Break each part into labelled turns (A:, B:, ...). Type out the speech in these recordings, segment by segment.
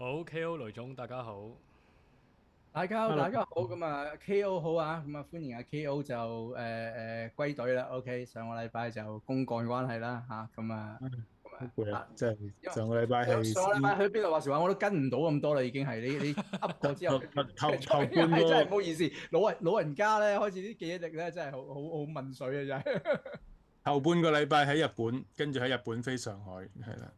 A: 好，KO 雷總，大家好。
B: 大家好，大
C: Hello，
B: 家好，咁啊 KO 好啊，咁啊歡迎阿 KO 就歸隊啦，OK，上個禮拜就公幹關係啦吓，
C: 好攰啊！
B: 啊，
C: 即係
B: 因為
C: 上個禮拜係
B: 上個禮拜去邊度話時話我都跟唔到咁多啦，已經係你噏過之後，
C: 頭半
B: 係真係唔
C: 個
B: 好意思，老人家咧開始啲記憶力咧真係好問水啊，真係。
C: 頭半個禮拜喺日本，跟住喺日本飛上海，係啦。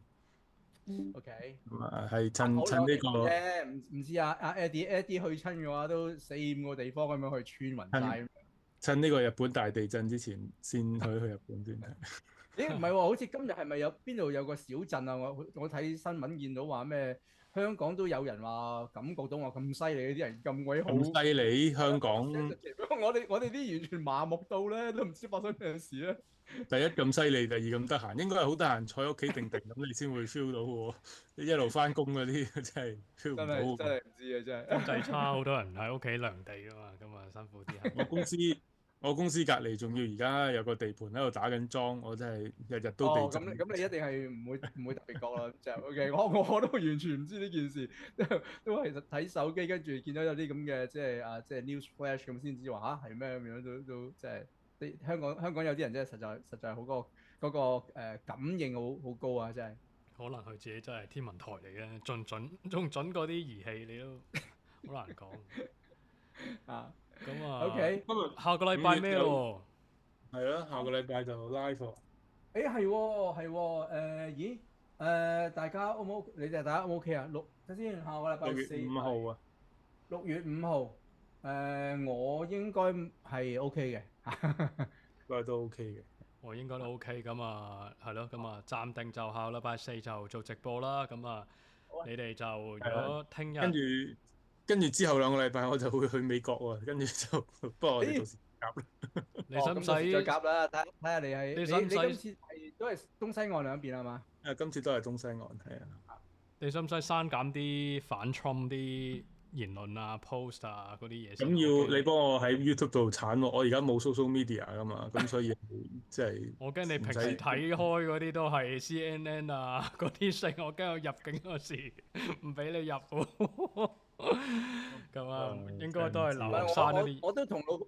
B: OK，
C: 咁啊，係
B: 啊
C: 趁趁
B: 好兩個地方
C: 呢個
B: 啫，唔知阿 Eddie 去親嘅話都四五個地方咁樣去穿勻
C: 趁
B: 晒。
C: 趁呢個日本大地震之前，先去日本先。
B: 咦，唔係喎，好似今日係咪有邊度有個小鎮啊？我睇新聞見到話咩？香港都有人話感覺到話咁犀利，啲人咁鬼好
C: 咁犀利，香港
B: sensitive 我哋啲完全麻木到咧，都唔知發生咩事咧。
C: 第一咁犀利，第二咁得閒，應該係好得閒坐喺屋企定定咁，你先會 feel 到喎。一路翻工嗰啲真係 feel 唔到喎。
B: 真係真係唔知啊！真
A: 經
B: 係。
A: 濟差，好多人喺屋企涼地噶嘛，咁啊辛苦啲係。
C: 我公司我公司隔離仲要而家有個地盤喺度打緊樁，我真係日日都地
B: 哦，咁
C: 震。
B: 你一定係唔會特別覺啦，就 OK。我都完全唔知呢件事，都係睇手機，跟住見到有啲咁嘅即係 news flash 咁先知話嚇係咩咁樣都即係啲香港有啲人真係實在好感應好高啊！真係。
A: 可能佢自己真係天文台嚟嘅，仲準過啲儀器，你都好難講。
B: 啊
A: 咁啊，，OK，
C: 今日
A: 下個禮拜咩
C: 五月有
A: 咯？
C: 係啦，下個禮拜就 live 喎。
B: 誒係喎係喎，咦大家 O 唔 O？你哋大家 O 唔 OK 啊？首先下個禮拜
C: 六月
B: 四
C: 五號啊，6
B: 月5號，我應該係 OK 嘅。
C: 應該都 OK 嘅。
A: 我應該都 OK，咁啊係咯，咁啊暫定就下個禮拜四就做直播啦。咁啊，
B: 好啊，
A: 你哋就如
C: 係啦，
A: 果聽日
C: 跟住之後2個禮拜我就會去美國喎，跟住就不過我哋到
B: 誒，
C: 時夾啦。
B: 哦，
A: 你使唔
B: 咁到時再
A: 使？
B: 夾啦，睇下你係
A: 你使唔使？
B: 你你今次係都係東西岸兩邊係嘛？
C: 今次都係東西岸，係啊。
A: 你使唔使刪減啲反 Trump 啲言論啊、post 啊嗰啲嘢
C: 咁
A: 先？我
C: 要你
A: 驚你，
C: 幫我喺 YouTube 度鏟喎，我而家冇 social media 噶嘛，咁所以即係
A: 我驚你平時
C: 唔使。
A: 睇開嗰啲都係 CNN 啊嗰啲聲，我驚我入境嗰時唔俾你入喎。咁啊，應該都係留
B: 唔係
A: 刪一啲。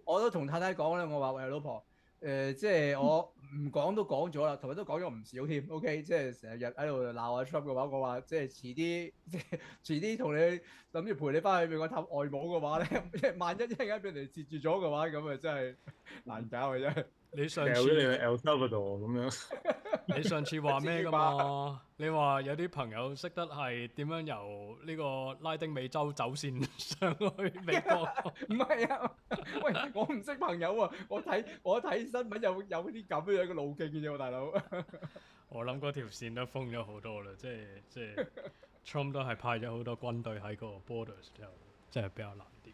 B: 我都同太太講咧，我話喂老婆，即係我唔講都講咗啦，同埋都講咗唔少添。OK，即係成日喺度鬧阿 Trump 嘅話，我話即係遲啲，即係遲啲同你諗住陪你翻去美國探外母嘅話咧，萬一陣間俾人哋截住咗嘅話，咁啊真係難搞嘅真係。
A: 你上
C: 掉咗你去
A: 次
C: El Salvador 咁樣。
A: 你上次話咩噶
B: 至於吧？
A: 嘛？你話有啲朋友識得係點樣由呢個拉丁美洲走線上去美國？
B: 唔係啊，喂，我唔識朋友啊，我睇新聞有啲咁樣嘅路徑嘅啫喎，大佬。
A: 我諗嗰條線都封咗好多啦，即係 Trump 都係派咗好多軍隊喺個 borders 就真係比較難啲。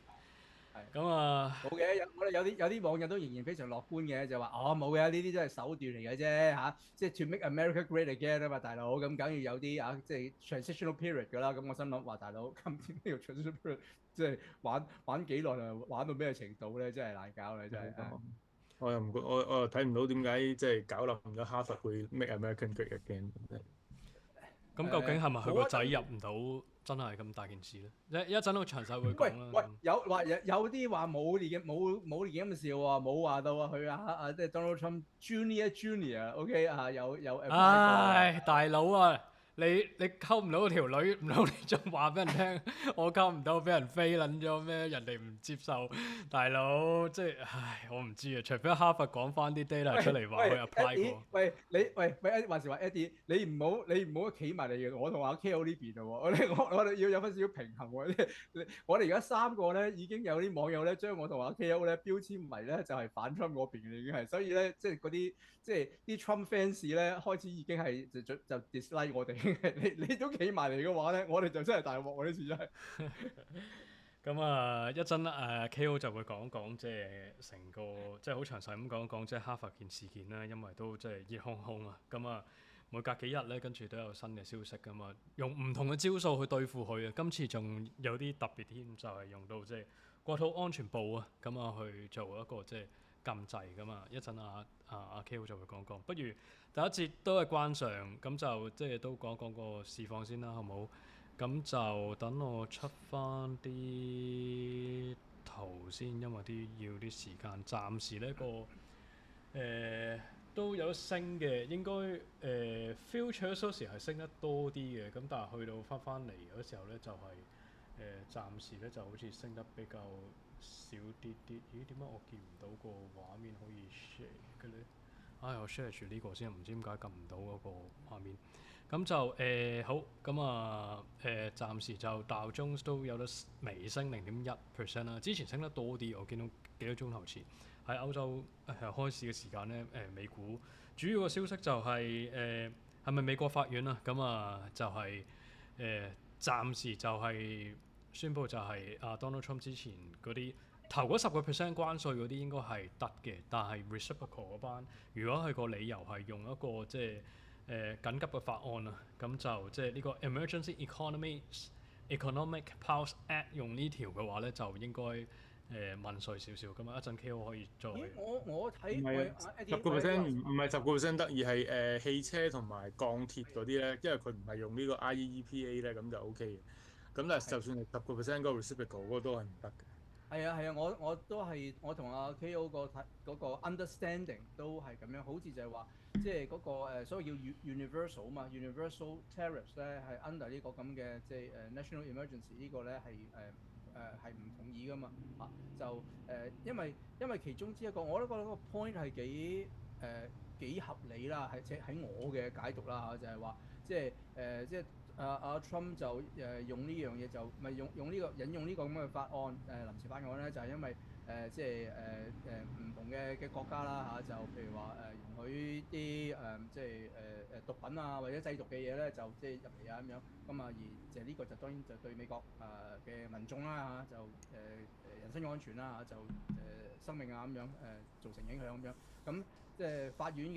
B: 係
A: 咁啊，
B: 冇嘅，我哋有啲網友都仍然非常樂觀嘅，就話哦冇嘅，呢啲都係手段嚟嘅啫嚇，即係 to make America great again 啊嘛，大佬咁梗要有啲即係 transitional period 㗎啦。咁我心諗話大佬，今次呢個 transitional period 即係玩幾耐啊？玩到咩程度咧？真係難搞咧，真係。
C: 我又唔覺，我又睇唔到點解即係搞冧咗哈佛會 make American great again。
A: 咁究竟係咪佢個仔
B: 冇啊
A: 入唔到，真係咁大件事咧？一陣我詳細會
B: 喂喂，
A: 講啦。
B: 有啲話冇年咁嘅事喎，冇話到啊佢即係 Donald Trump Junior，OK 有 apply 過啊。
A: 唉，大佬啊，你溝唔到條女，唔通你仲話俾人聽，我溝唔到，俾人飛撚咗咩？人哋唔接受，大佬即係唉，我唔知啊。除非哈佛講翻啲 data 出嚟話佢 apply 過。
B: 喂，話時話 Eddie，你唔好企埋嚟我同阿 Ko 呢邊咯喎，我哋要有翻少少平衡喎。我哋而家三個咧已經有啲網友咧將我同阿 Ko 咧標籤為咧就係反 Trump 嗰邊嘅已經係，所以咧即係嗰啲即係啲 Trump fans 咧開始已經係就 dislike 我哋。你都企埋嚟嘅話咧，我哋就真係大鑊喎！呢次真係。
A: 咁啊，一陣KO 就會講講即係成個即係好詳細咁講講即係哈佛件事件啦，因為都即係熱烘烘啊。咁啊，每隔幾日咧，跟住都有新嘅消息噶嘛，用唔同嘅招數去對付佢啊。今次仲有啲特別添，就係用到即係國土安全部啊，咁啊去做一個即係禁制噶嘛。一陣阿 KO 就會講講，不如第一節都係慣常咁就即係都講講個市況先啦，好唔好？咁就等我出翻啲圖先，因為要啲時間。暫時呢個都有得升嘅，應該future 嗰時係升得多啲嘅，咁但係去到翻嚟嗰時候呢，就係、暫時呢就好似升得比較少啲啲。咦？點解我見唔到個畫面可以 share 嘅呢？我 share 住呢個先，唔知點解撳唔到嗰個畫面。咁就好，咁暫時就道瓊斯都有得微升0.1% 啦。之前升得多啲，我見到幾個鐘頭前喺歐洲開市嘅時間呢，美股主要嘅消息就係係咪美國法院啊？咁就係暫時就係宣布就係Donald Trump 之前嗰啲頭嗰10%關稅嗰啲應該係得嘅，但係 reciprocal 嗰班如果佢個理由係用一個即係緊急嘅法案啊，咁就即係呢個 Emergency Economic Powers Act 用呢條嘅話咧，就應該問稅少少。咁一陣 KO 可以再。
B: 我睇
C: 唔係10%唔係10%得，而係汽車同埋鋼鐵嗰啲咧，因為佢唔係用呢個 IEEPA 咧，咁就 OK 嘅。咁但係就算係10%嗰個 reciprocal 嗰個都係唔得嘅。
B: 係啊，我都係我同阿 KO 嗰個 understanding 都係咁樣，好似就係話即係嗰個所謂叫 universal 啊嘛 ，universal tariffs 咧係 under 呢個咁嘅即係national emergency 呢個咧係唔同意噶嘛就因為其中之一個我都覺得個 point 係幾合理啦，係即係喺我嘅解讀啦就係話即係阿 Trump 就用呢樣嘢就咪用呢個引用呢個咁嘅法案臨時法案咧，就係因為即係唔同嘅國家啦就譬如話容許啲即係毒品啊或者製毒嘅嘢咧就即係入嚟啊咁樣，咁而就呢個就當然就對美國嘅民眾啦就人身安全啦就生命啊咁樣造成影響咁樣，咁即係法院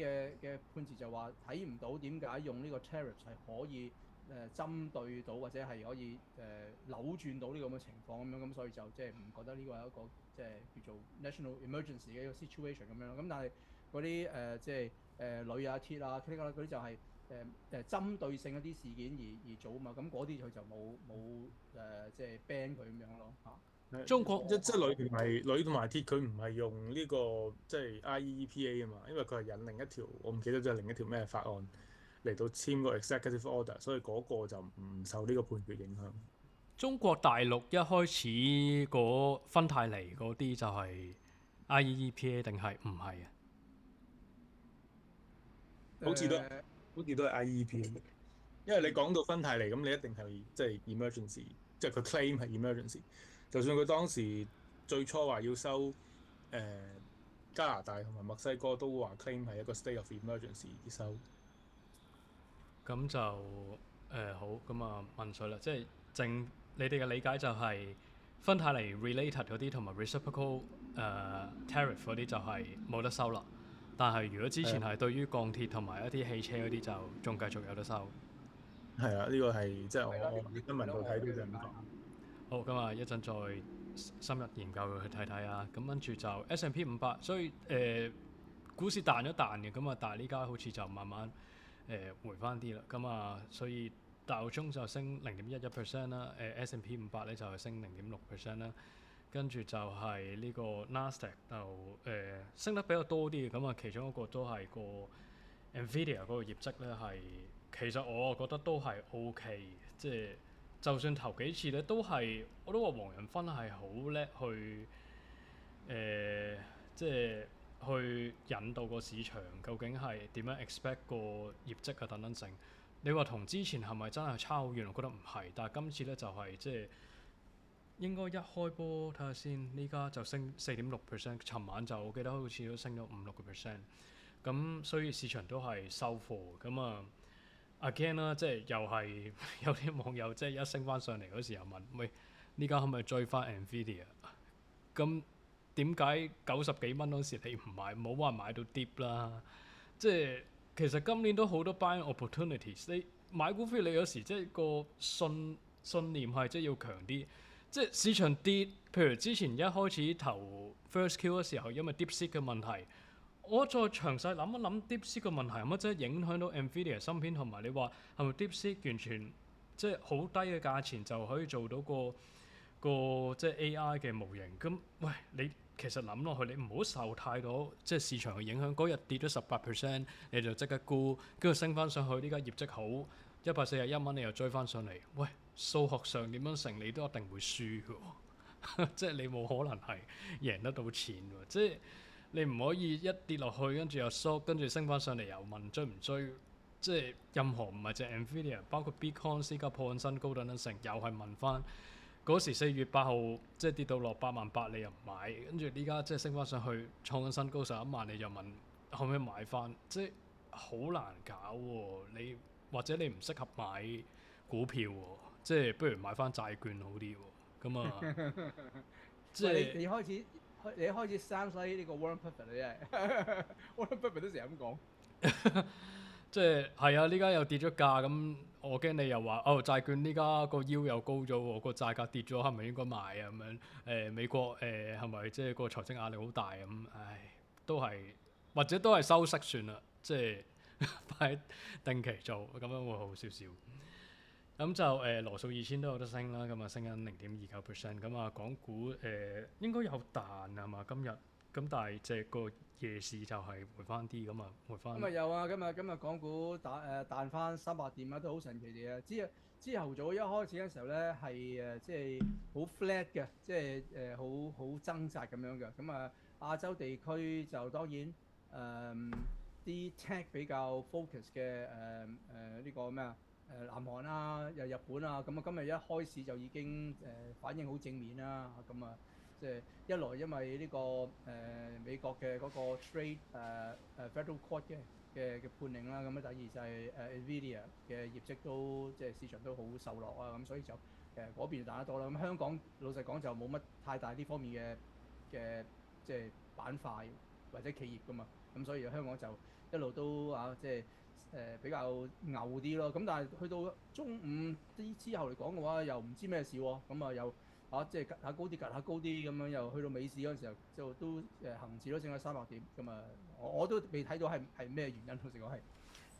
B: 嘅判詞就話睇唔到點解用呢個 tariff 係可以針對到或者係可以扭轉到呢個咁嘅情況咁樣，咁所以就即係唔覺得呢個係一個即係叫做 national emergency 嘅一個 situation 咁樣咯。咁但係嗰啲即係鋁啊、鐵啊、嗰啲就係針對性一啲事件而做啊嘛。咁嗰啲佢就冇即係 ban 佢咁樣咯嚇。
A: 中國
C: 即係鋁同埋鐵，佢唔係用呢個即係 IEEPA 啊嘛，因為佢係引另一條我唔記得咗係另一條咩法案嚟到簽個 executive order，所以嗰個就唔受呢個判決影響。
A: 中國大陸一開始嗰芬太尼嗰啲就係 IEEPA 定係唔係啊？
C: 好似都係 IEEPA，因為你講到芬太尼咁，你一定係即係 emergency，即係佢 claim 係 emergency。就算佢當時最初話要收加拿大同埋墨西哥都話 claim 係一個 state of emergency 而收。
A: 咁就好，咁問稅啦，即係你哋嘅理解就係芬太尼 related 嗰啲同埋 reciprocal tariff 嗰啲就係冇得收啦。但係如果之前係對於鋼鐵同埋一啲汽車嗰啲就仲繼續有得收。
C: 係啊，呢個係即係我新聞度睇到就咁講。
A: 好，咁一陣再深入研究去睇睇啊。咁跟住就 S&P 500，所以股市彈咗彈嘅，咁但係呢家好似就慢慢回翻啲啦。咁所以道瓊就升0.11% 啦，S&P 500咧就係升0.6% 啦。跟住就係呢個 Nasdaq 就升得比較多啲嘅，咁其中一個都係個 Nvidia 嗰個業績咧係，其實我覺得都係 OK，即係就算頭幾次咧都係，我都話黃仁勳係好叻去即係去引導個市場究竟係點樣 expect 個業績啊等等性。你話同之前係咪真係差好遠？我覺得唔係，但係今次咧就係即係。應該一開波睇下先，呢家就升4.6%，尋晚就我記得好似都升咗5-6%，咁所以市場都係收貨，咁again 啦，即係又係有啲網友即係一升翻上嚟嗰時候問，喂，呢家可唔可以追翻 Nvidia？ 咁點解90幾蚊嗰時你唔買？冇話買到 deep 啦，即係其實今年都好多 buying opportunities， 你買股票你有時即係個信念係即係要強啲。即係市場跌，譬如之前一開始投 First Q 嘅時候，因為 DeepSeek 嘅問題，我再詳細諗一諗 DeepSeek 嘅問題係乜啫？影響到 Nvidia 芯片同埋你話係咪 DeepSeek 完全即係好低嘅價錢就可以做到個即係 AI 嘅模型。咁喂，你其實諗落去，你唔好受太多即係市場嘅影響。嗰日跌咗18%，你就即刻沽，跟住升翻上去。呢家業績好，141蚊你又追翻上嚟。喂，數學上點樣成，你都一定會輸嘅喎。即係你冇可能係贏得到錢喎。即係你唔可以一跌落去，跟住又縮，跟住升翻上嚟又問追唔追？即係任何唔係隻 Nvidia，包括 Bitcoin 依家破緊新高等等成，又係問翻嗰時4月8號，即係跌到落88000你又唔買，跟住依家即係升翻上去創緊新高110000，你又問可唔可以買翻？即係好難搞喎、你或者你唔適合買股票喎、即係不如買翻債券好啲喎。咁啊，即
B: 喂，
A: 係
B: 你開始 sound like 呢個 Warren Buffett 啊，真係 Warren Buffett 都成日咁講。
A: 即係係啊！呢家又跌咗價，咁我驚你又話哦債券呢家個 yield 又高咗喎，個債價跌咗，係咪應該買啊？咁樣美國係咪即係個財政壓力好大咁？唉，都係或者都係收息算啦，即係快定期做咁樣會好少少。咁就羅素2000都有得升啦，咁啊升緊0.29%。咁啊港股應該有彈係嘛今日？咁但係即係個夜市就係回翻啲咁啊，回翻。
B: 今日有啊，今日港股彈翻300點啊，都好神奇嘅。朝頭早一開始嘅時候咧，係即係好 flat 嘅，即係好掙扎咁樣嘅。咁啊亞洲地區就當然啲 tech 比較 focus 嘅呢個咩啊南韓啊又日本啊，咁啊今日一開始就已經反應好正面啦。咁啊即係一來因為呢個美國嘅嗰個 trade federal court 嘅判令啦，咁啊第二就係Nvidia 嘅業績都即係市場都好受落啊，咁所以就嗰邊彈得多啦。咁香港老實講就冇乜太大呢方面嘅即係板塊或者企業噶嘛，咁所以香港就一路都即係比較牛啲咯。咁但係去到中午之後嚟講嘅話，又唔知咩事喎，咁啊又即係趌下高啲，趌下高啲咁樣，又去到尾市嗰陣時候，就都恆指都升咗300點，咁啊，我都未睇到係咩原因，老實講係。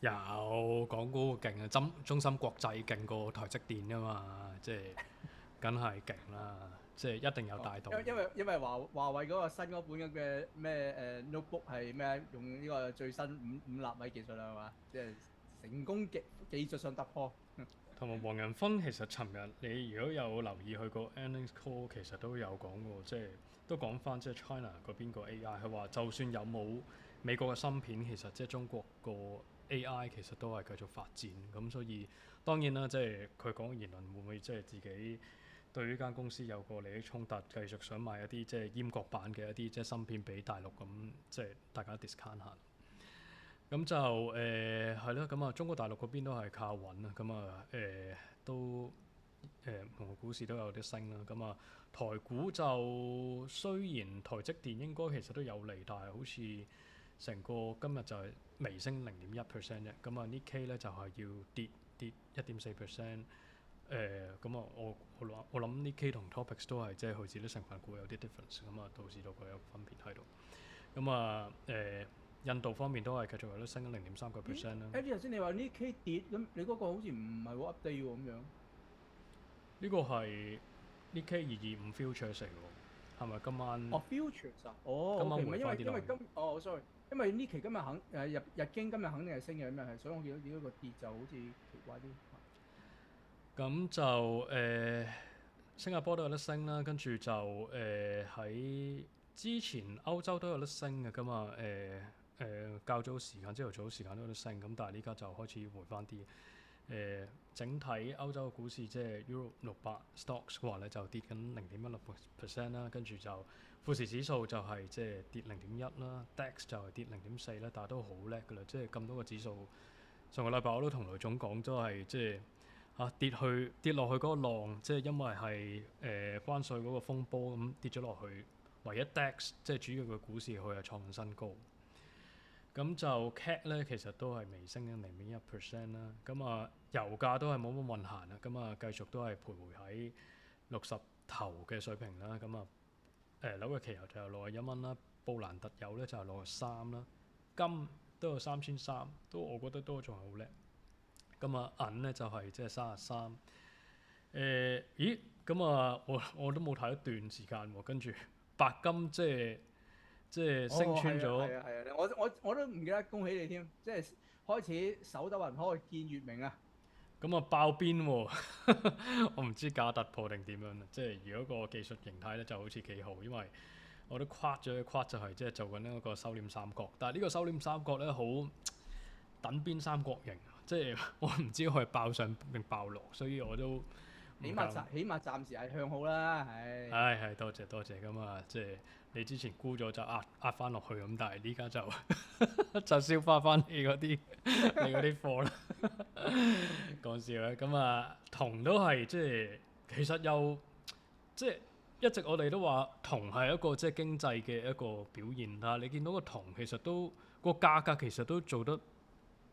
A: 有港股勁啊，中芯國際勁過台積電噶嘛，即係梗係勁啦，即係一定有帶動。
B: 因為華為嗰個新嗰本嘅咩notebook 係咩用呢個最新五納米技術啦，係嘛？即係成功技術上突破。
A: 同埋黃仁勳其實尋日你如果有留意佢個 earnings call，其實都有講過，即係都講翻即係 China 嗰邊個 AI，佢話就算有冇美國嘅芯片，其實即係中國個 AI 其實都係繼續發展。咁所以當然啦，即係佢講嘅言論會唔會即係自己對呢間公司有個利益衝突，繼續想賣一啲即係閹割版嘅一啲即係芯片俾大陸咁，即係大家 discount 下。咁就係咯，咁啊中國大陸嗰邊都係靠穩啊，咁啊都同個股市都有啲升啦，咁啊台股就雖然台積電應該其實都有利，但係好似成個今日就係微升0.1% 啫，咁啊Nikkei咧就係要跌1.4%，咁啊我諗 Nikkei 同 Topics 都係即係佢自己成分股有啲 difference，咁啊導致到佢有分別喺度，咁啊印度方面都係繼續有得升0.3%啦。
B: 頭先你話呢 K 跌，咁你嗰個好似唔係好 update 喎咁樣。
A: 呢個係呢 K225 futures 嚟喎，係咪今晚？
B: 哦 futures 啊，哦，
A: 今晚
B: 唔係因為
A: 回返啲
B: sorry，因為呢期今日日經今日肯定係升嘅咁樣係，所以我見到個跌就好似奇怪啲。
A: 咁就新加坡都有得升啦，跟住就喺之前歐洲都有得升嘅，咁啊較早時間朝頭早時間都有得升，咁但係呢家就開始回翻啲。整體歐洲嘅股市即係 Euro 600 stocks 嘅話咧，就跌緊0.16% 啦，跟住就富時指數就係即係跌0.1啦 ，DAX 就係跌0.4啦，但係都好叻㗎啦，即係咁多個指數。上個禮拜我都同雷總講，都係即係跌落去嗰個浪，即係因為係關稅嗰個風波咁跌咗落去，唯一 DAX 即係主要嘅股市佢係創緊新高。咁就 CAC 咧，其實都係微升緊0.1% 啦。咁啊，油價都係冇乜運行啦。咁啊，繼續都係徘徊喺60頭嘅水平啦。咁啊，紐約期油就有61蚊啦，布蘭特油咧就係63啦，金都有3300，都我覺得都仲係好叻。咁啊銀咧就係即係33。咦？咁啊我都冇睇一段時間喎，跟住白金即係升穿咗。
B: 係啊，我都唔記得恭喜你添，即係開始守得雲開見月明啊！
A: 咁啊爆邊喎！我唔知假突破定點樣啦。即係如果個技術形態咧就好似幾好，因為我都跨咗一跨就係即係做緊一個收斂三角，但係呢個收斂三角咧好等邊三角形，即係我唔知佢係爆上定爆落，所以我都
B: 起碼暫時係向好啦，係。
A: 係多謝咁啊！即係你之前沽咗就壓翻落去咁，但係呢家就就消化翻你嗰啲貨啦。講笑啦，咁啊銅都係即係其實又即係一直我哋都話銅係一個即係經濟嘅一個表現，但係你見到個銅其實都個價格其實都做得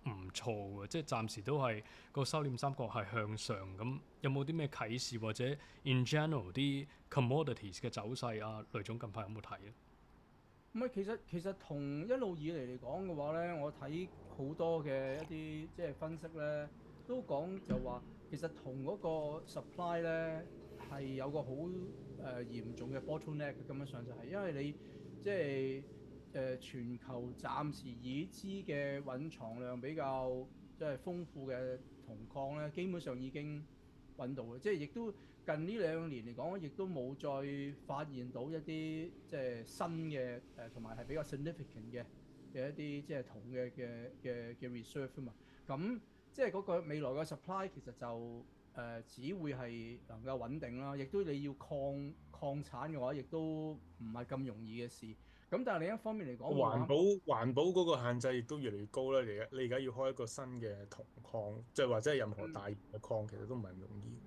A: 唔錯嘅，即係暫時都係個收斂三角係向上咁。有冇啲咩啟示或者 in general 啲 commodities 嘅走勢啊？雷總近排有冇睇咧？
B: 唔係，其實銅一路以嚟講嘅話咧，我睇好多嘅一啲即係分析咧，都講就話其實銅嗰個 supply 咧係有個好嚴重嘅 bottleneck 嘅，根本上就係因為你即係全球暫時已知嘅蘊藏量比較即係豐富嘅銅礦咧，基本上已經揾到嘅，即係亦都近呢2年嚟講，亦都冇再發現到一啲即係新嘅同埋係比較 significant 嘅一啲即係銅嘅 reserve 啊嘛。咁即係嗰個未來嘅 supply 其實就只會係能夠穩定啦，亦都你要礦產嘅話，亦都唔係咁容易嘅事。咁但係另一方面嚟講，
C: 環保嗰個限制亦都越嚟越高啦。你而家要開一個新嘅銅礦，即係或者係任何大型嘅礦，其實都唔係咁容易。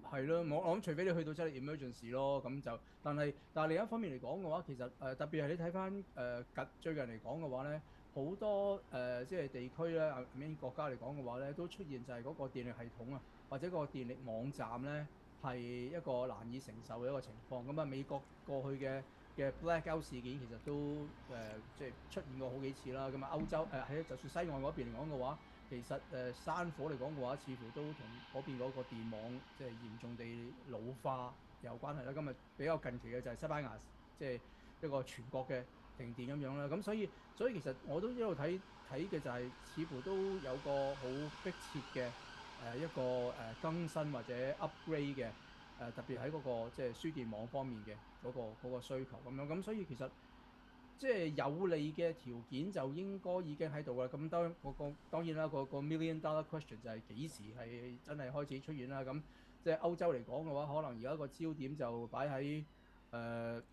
B: 係咯，我諗除非你去到真係 emergency 咯，咁就但係另一方面嚟講嘅話，其實特別係你睇翻最近嚟講嘅話咧，好多即係地區咧，國家嚟講嘅話咧，都出現就係嗰個電力系統啊，或者個電力網站咧係一個難以承受嘅一個情況。咁啊，美國過去嘅 blackout 事件其實都即係出現過好幾次啦。咁啊，歐洲喺就算西岸嗰邊嚟講嘅話，其實山火嚟講嘅話，似乎都同嗰邊嗰個電網即係嚴重地老化有關係啦。今日比較近期嘅就係西班牙，即係一個全國嘅停電咁樣啦。咁所以其實我都一路睇嘅就係似乎都有個好迫切嘅一個更新或者 upgrade 嘅特別喺嗰個即係輸電網方面嘅嗰個需求咁樣。咁所以其實即係有利嘅條件就應該已經喺度啦。咁當然啦，個 million dollar question 就係幾時係真係開始出現啦。咁即係歐洲嚟講嘅話，可能而家個焦點就擺喺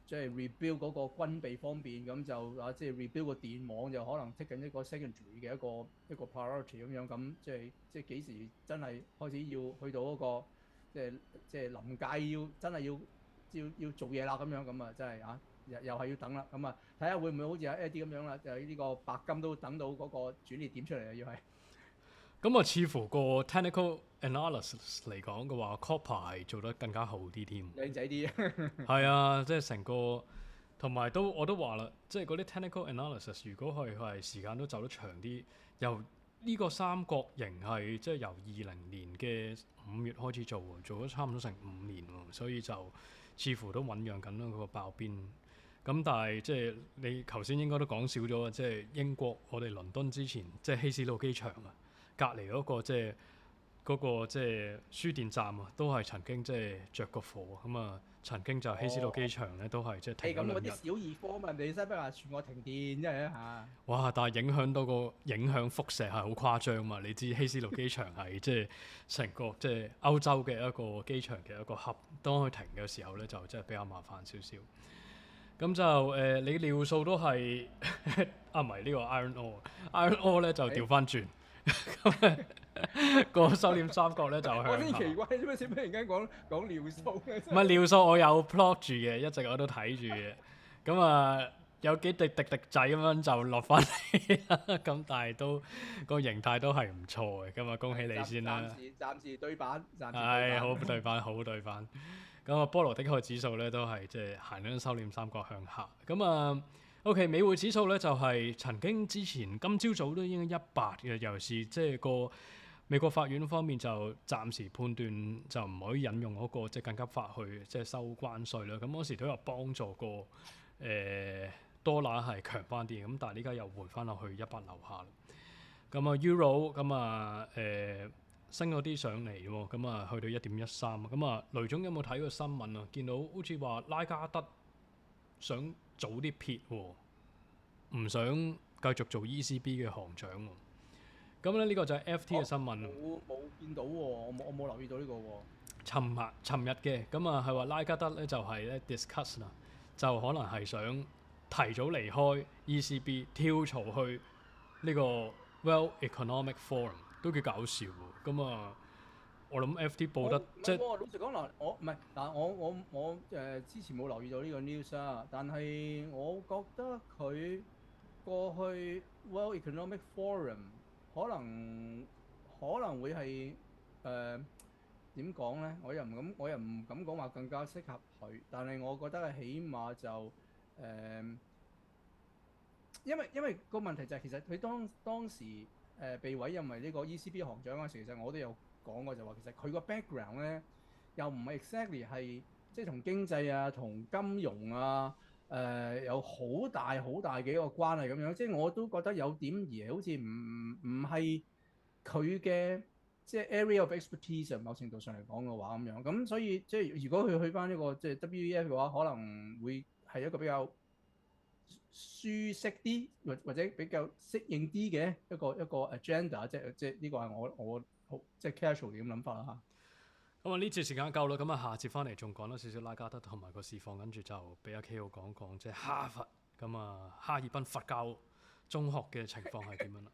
B: 即係 rebuild 嗰個軍備方面，咁就即係 rebuild 個電網就可能 take 緊一個 secondary 嘅一個 priority 咁樣。咁即係幾時真係開始要去到嗰個即係臨界要真係要做嘢啦咁樣。咁啊真係又係要等啦。咁啊睇下會唔會好似阿 Eddie 咁樣啦，就呢個白金都等到嗰個轉捩點出嚟啊！要係
A: 咁啊，似乎個 technical analysis 嚟講嘅話 ，copper 係做得更加好啲添。
B: 靚仔啲
A: 係啊，即係成個同埋我都話啦，即係嗰啲 technical analysis，如果佢係時間都走得長啲，由呢個三角形係即係由20年嘅5月開始做咗差唔多成5年喎，所以就似乎都醖釀緊嗰個爆邊。咁但係即係你頭先應該都講少咗，即係英國我哋倫敦之前即係希斯路機場啊，隔離嗰個即係嗰個即係輸電站啊，都係曾經即係着過火咁啊。曾經就希斯路機場咧都係即係停咗2日。
B: 咁嗰啲小兒科嘛，人哋西班牙全國停電真係嚇。
A: 哇！但係影響到個影響輻射係好誇張嘛。你知希斯路機場係即係成個即係歐洲嘅一個機場嘅一個hub，當佢停嘅時候咧就真係比較麻煩少少。咁就你尿素都係唔係呢個 iron ore，iron ore 咧就調翻轉，咁個收斂三角咧就向下。
B: 我先奇怪，點解突然間講尿素嘅？
A: 唔係尿素，我有 plot 住嘅，一直我都睇住嘅。咁啊，有幾滴仔咁樣就落翻嚟啦。咁但係都個形態都係唔錯嘅。咁啊，恭喜你先啦！
B: 暫時對版，
A: 係好對版，好對版。咁啊，波羅的海指數咧都係即係行緊收斂三角向下。咁啊 ，OK， 美匯指數咧就係曾經之前今朝早都已經100嘅，尤其是即係個美國法院方面就暫時判斷就唔可以引用嗰個即係緊急法去即係收關稅啦。咁嗰時都有幫助過多拿係強翻啲，咁但係呢家又回翻落去100樓下啦。咁啊 Euro 咁啊升咗啲上嚟喎，咁啊去到1.13。咁啊雷總有冇睇過新聞啊？見到好似話拉加德想早啲撇喎，唔想繼續做 ECB 嘅行長喎。咁咧呢個就係 FT 嘅新聞。
B: 冇見到喎，我冇留意到呢個喎。
A: 尋日嘅，咁啊係話拉加德咧就係咧 discuss 啦，就可能係想提早離開 ECB， 跳槽去呢個 World Economic Forum， 都幾搞笑喎。咁啊，我諗 FT 報得即係
B: 老實講嗱，我唔係嗱，我之前冇留意到呢個 news 啊，但係我覺得佢過去 World Economic Forum 可能會係點講咧？我又唔敢講話更加適合佢，但係我覺得係起碼就因為個問題就係其實佢當時被委任為呢個 ECB 行長嗰時，其實我都有講過就話其實佢個 background 咧又唔係 exactly 係即係同經濟啊、同金融啊有好大嘅一個關係咁樣，即係我都覺得有點而好似唔係佢嘅即係 area of expertise 某程度上嚟講嘅話咁樣，咁所以即係如果佢去翻呢個即係 WEF 嘅話，可能會係一個比較舒適啲或者比較適應啲嘅一個 agenda，即係呢個係我好即係 casual 嘅咁諗法啦嚇。
A: 咁啊呢節時間夠啦，咁啊下節翻嚟仲講多少少拉加德同埋個市況，跟住就俾阿 Ko 講講即係哈佛咁啊哈爾濱佛教中學嘅情況係點樣啦。